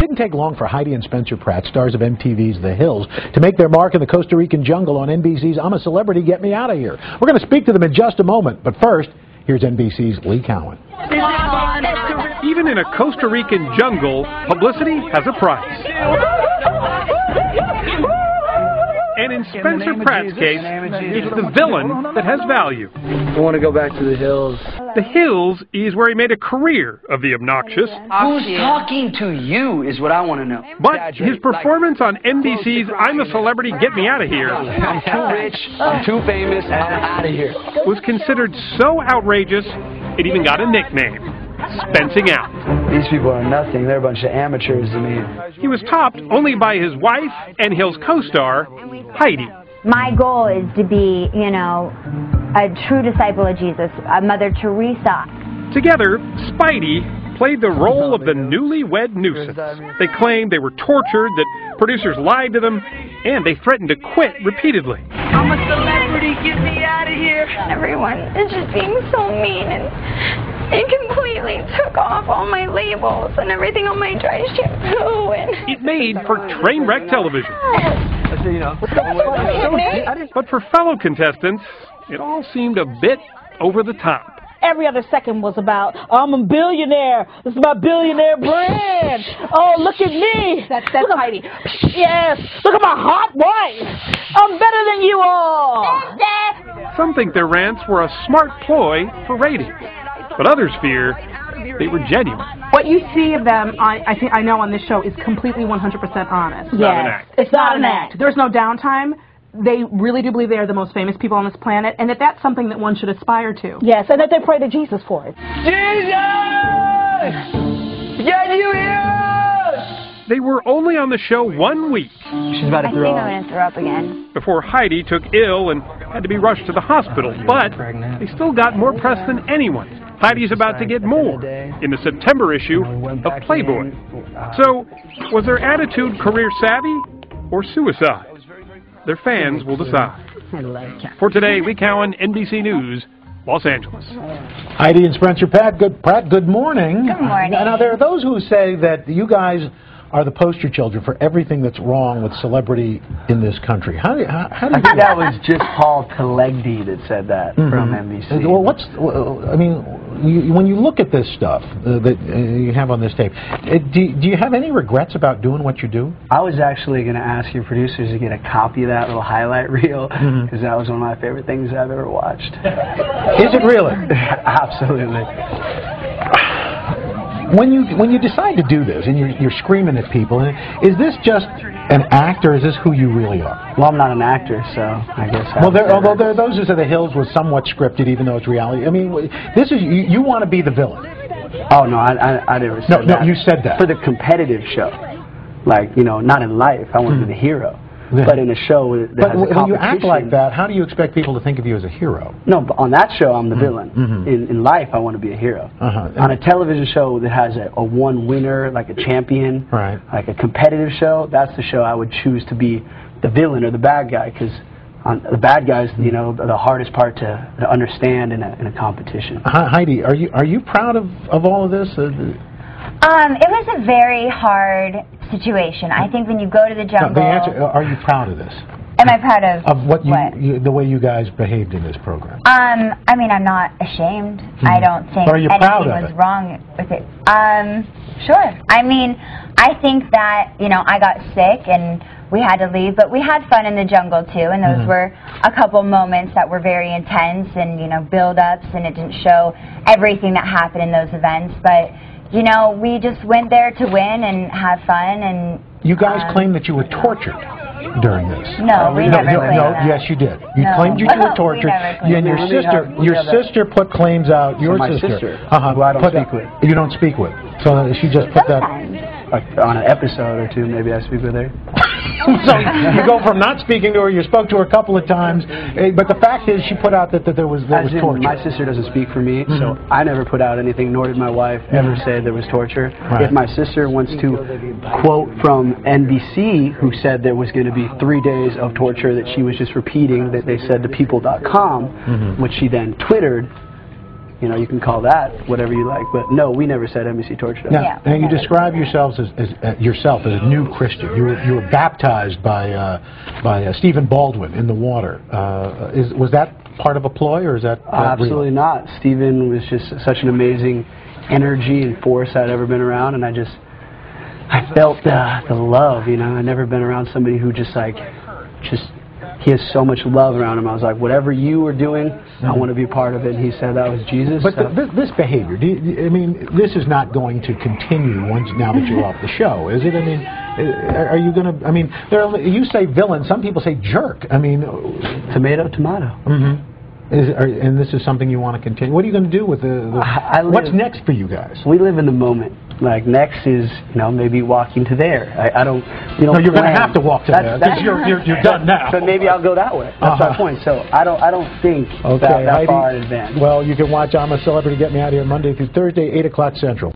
Didn't take long for Heidi and Spencer Pratt, stars of MTV's The Hills, to make their mark in the Costa Rican jungle on NBC's I'm a Celebrity, Get Me Out of Here. We're going to speak to them in just a moment, but first, here's NBC's Lee Cowan. Even in a Costa Rican jungle, publicity has a price. And in Spencer Pratt's case, it's the villain that has value. I want to go back to The Hills. The Hills is where he made a career of the obnoxious. Who's talking to you is what I want to know. But his performance on NBC's I'm a Celebrity, Get Me Out of Here I'm too rich, I'm too famous, I'm out of here. was considered so outrageous, it even got a nickname, Spencing Out. These people are nothing. They're a bunch of amateurs to me. He was topped only by his wife and Hills co-star, Heidi. My goal is to be, a true disciple of Jesus, a Mother Teresa. Together, Speidi played the role of the newlywed nuisance. They claimed they were tortured, that producers lied to them, and they threatened to quit repeatedly. I'm a celebrity, get me out of here. Everyone is just being so mean, and it completely took off all my labels and everything on my dry shampoo. And It made for train wreck television. But for fellow contestants, it all seemed a bit over the top. Every other second was about, I'm a billionaire. This is my billionaire brand. Oh, look at me. That's Heidi. Yes. Look at my hot wife. I'm better than you all. Some think their rants were a smart ploy for ratings, but others fear they were genuine. What you see of them, I know on this show, is completely 100% honest. Not an act. It's not an act. There's no downtime. They really do believe they are the most famous people on this planet, and that's something that one should aspire to. Yes, and that they pray to Jesus for it. Jesus! Can you hear us? They were only on the show 1 week She's about to I think throw I'm up. going to throw up again. before Heidi took ill and had to be rushed to the hospital, but they still got more press than anyone. Heidi's about to get more in the September issue of Playboy. So, was their attitude career savvy or suicide? Their fans will decide. For today, Lee Cowan, NBC News, Los Angeles. Heidi and Spencer Pratt, good morning. Good morning. Now, there are those who say that you guys are the poster children for everything that's wrong with celebrity in this country. How do you I think that was just Paul Telegdi that said that from NBC. Well, when you look at this stuff that you have on this tape, do you have any regrets about doing what you do? I was actually going to ask your producers to get a copy of that little highlight reel, because that was one of my favorite things I've ever watched. Is it really? Absolutely. When you decide to do this and you're screaming at people, is this just an act or is this who you really are? Well, I'm not an actor, so I guess. Although there are those who say The Hills was somewhat scripted, even though it's reality. I mean, this is you want to be the villain. Oh no, I never said that. No, you said that for the competitive show, like not in life. I want to be the hero. But in a show that has a competition. When you act like that, how do you expect people to think of you as a hero? No, but on that show, I'm the villain. In life, I want to be a hero. On a television show that has a one winner, like a champion, like a competitive show, that's the show I would choose to be the villain or the bad guy, because the bad guys, the hardest part to understand in a competition. Heidi, are you proud of all of this? It was a very hard situation. I think when you go to the jungle... No, the answer, are you proud of this? Am I proud of what? The way you guys behaved in this program? I mean, I'm not ashamed. I don't think anything was wrong with it. Sure. I mean, I think that, I got sick and we had to leave, but we had fun in the jungle too, and those were a couple moments that were very intense and, build-ups, and it didn't show everything that happened in those events, but... we just went there to win and have fun, and... You guys claimed that you were tortured during this. No, we never claimed that. Yes, you did. You claimed you were tortured, and your sister put claims out. Your sister. Who I don't speak with. You don't speak with. So she just put that... Like on an episode or two, maybe I speak with her. So you go from not speaking to her, you spoke to her a couple of times, but the fact is she put out that there was torture. My sister doesn't speak for me, so I never put out anything, nor did my wife ever say there was torture. If my sister wants to quote from NBC, who said there was going to be 3 days of torture that she was just repeating, that they said to people.com, which she then Twittered, you know, you can call that whatever you like. But no, we never said NBC tortured us. Now, and you describe yourselves as a new Christian. You were baptized by Stephen Baldwin in the water. Was that part of a ploy, or is that absolutely real? Not? Stephen was just such an amazing energy and force I'd ever been around, and I felt the love. You know, I'd never been around somebody who just he has so much love around him. I was like, whatever you were doing, I want to be part of it. And he said that was Jesus. But this behavior, I mean, this is not going to continue now that you're off the show, is it? I mean, are you going to? I mean, you say villain. Some people say jerk. I mean, tomato, tomato. Mm-hmm. And this is something you want to continue. What are you going to do with what's next for you guys? We live in the moment. Like, next is, you know, maybe walking to there. No, you're going to have to walk to there because you're done now. But maybe I'll go that way. That's my point. So I don't think that far in advance. Well, you can watch I'm a Celebrity Get Me Out of Here Monday through Thursday, 8 o'clock Central.